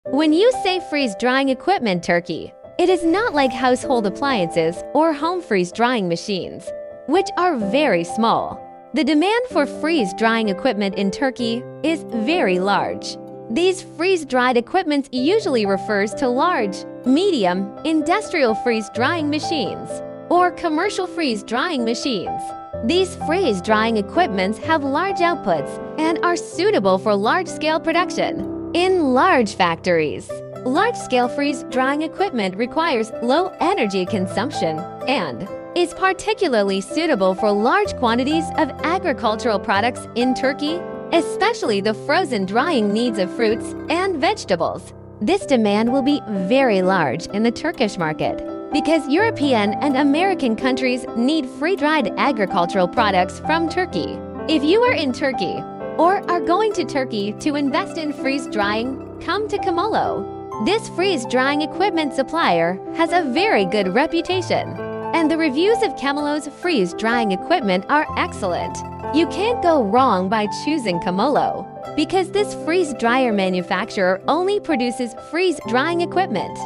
When you say freeze-drying equipment, Turkey, it is not like household appliances or home freeze-drying machines, which are very small. The demand for freeze-drying equipment in Turkey is very large. These freeze-dried equipment usually refers to large, medium, industrial freeze-drying machines or commercial freeze-drying machines. These freeze-drying equipments have large outputs and are suitable for large-scale production. In large factories, large-scale freeze-drying equipment requires low energy consumption and is particularly suitable for large quantities of agricultural products in Turkey, especially the frozen drying needs of fruits and vegetables. This demand will be very large in the Turkish market because European and American countries need free-dried agricultural products from Turkey. If you are in Turkey or are going to Turkey to invest in freeze-drying, come to Kemolo. This freeze-drying equipment supplier has a very good reputation, and the reviews of Kemolo's freeze-drying equipment are excellent. You can't go wrong by choosing Kemolo because this freeze-dryer manufacturer only produces freeze-drying equipment.